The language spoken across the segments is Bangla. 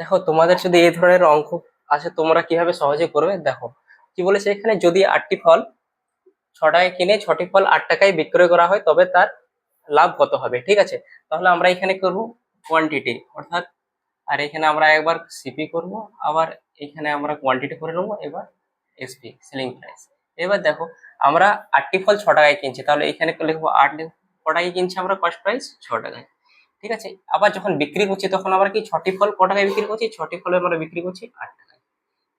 দেখো তোমাদের যদি এই ধরনের অঙ্ক আসে তোমরা কিভাবে সহজে করবে দেখো। কি বলেছে এখানে, যদি 8টি ফল 6 টাকায় কিনে 6টি ফল 8 টাকায় বিক্রয় করা হয় তবে তার লাভ কত হবে, ঠিক আছে। তাহলে আমরা এখানে করব কোয়ান্টিটি অর্থাৎ, আর এখানে আমরা একবার সিপি করব, আবার এখানে আমরা কোয়ান্টিটি করে নেবো, এবার এসপি সেলিং প্রাইস। এবার দেখো আমরা 8টি ফল 6 টাকায় কিনছি, তাহলে এখানে লিখবো 8 কটায় কিনছি আমরা, কস্ট প্রাইস 6 টাকায়, ঠিক আছে। আবার যখন বিক্রি করছি তখন আমরা কি 6টি ফল ক টাকায় বিক্রি করছি, 6টি ফলে আমরা বিক্রি করছি 8 টাকায়।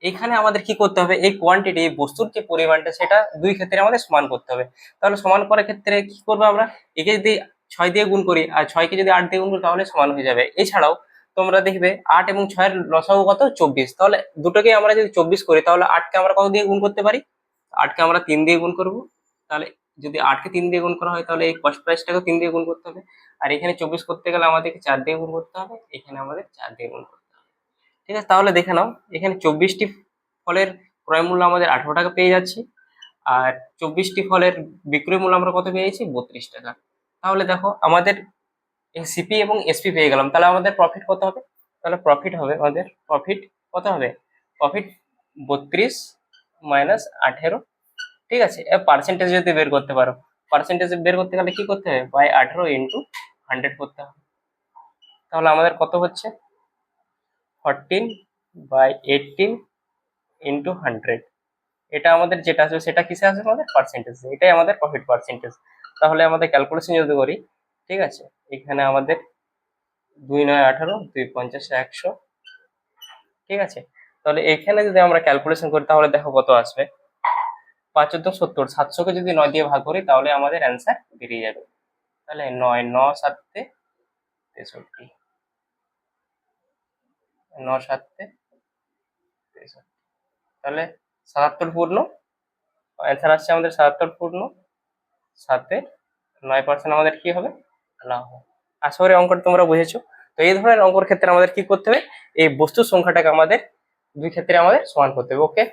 এখানে আমাদের কি করতে হবে, এই কোয়ান্টিটি বস্তুর যে পরিমাণটা সেটা দুই ক্ষেত্রে আমাদের সমান করতে হবে। তাহলে সমান করার ক্ষেত্রে কি করবো আমরা, একে যদি 6 দিয়ে গুণ করি আর 6কে যদি 8 দিয়ে গুণ করি তাহলে সমান হয়ে যাবে। এছাড়াও তোমরা দেখবে 8 এবং 6-এর লসাগু কত, 24। তাহলে দুটোকে আমরা যদি 24 করি তাহলে 8কে আমরা কত দিয়ে গুণ করতে পারি, 8কে আমরা 3 দিয়ে গুণ করব। তাহলে যদি 8কে 3 দিয়ে গুণ করা হয় তাহলে এই কস্ট প্রাইসটাকে 3 দিয়ে গুণ করতে হবে। আর এখানে 24 করতে গেলে আমাদেরকে 4 দিয়ে গুণ করতে হবে, এখানে আমাদের 4 দিয়ে গুণ করতে হবে, ঠিক আছে। তাহলে দেখে নাও এখানে 24টি ফলের ক্রয় মূল্য আমাদের 18 টাকা পেয়ে যাচ্ছি, আর 24টি ফলের বিক্রয় মূল্য আমরা কত পেয়ে যাচ্ছি, 32 টাকা। তাহলে দেখো আমাদের সিপি এবং এসপি পেয়ে গেলাম, তাহলে আমাদের প্রফিট কত হবে, তাহলে প্রফিট হবে আমাদের, প্রফিট কত হবে, প্রফিট 32 মাইনাস 18, ঠিক আছে। পার্সেন্টেজ যদি বের করতে পারো, পার্সেন্টেজ বের করতে গেলে কি করতে হবে, বাই 18 ইন্টু 100 করতে হবে। তাহলে আমাদের কত হচ্ছে, 14/18 ইন্টু 100। এটা আমাদের যেটা আসবে সেটা কিসে আসবে, আমাদের পার্সেন্টেজ, এটাই আমাদের প্রফিট পার্সেন্টেজ। তাহলে আমাদের ক্যালকুলেশন যদি করি, ঠিক আছে, এখানে আমাদের 2 9 18, 2 50 100, ঠিক আছে। তাহলে এখানে যদি আমরা ক্যালকুলেশন করি তাহলে দেখো কত আসবে, 5 14 70, 700-কে যদি 9 দিয়ে ভাগ করি তাহলে আমাদের অ্যান্সার বেরিয়ে যাবে। তাহলে 9 9 7 63, 9 7 63, তাহলে 77 পূর্ণ, অ্যান্সার আসছে আমাদের 77 পূর্ণ 7-এ 9% আমাদের কি হবে, লাভ হবে। আশা করি অঙ্কটা তোমরা বুঝেছো। তো এই ধরনের অঙ্কর ক্ষেত্রে আমাদের কি করতে হবে, এই বস্তুর সংখ্যাটাকে আমাদের দুই ক্ষেত্রে আমাদের সমান করতে হবে, ওকে।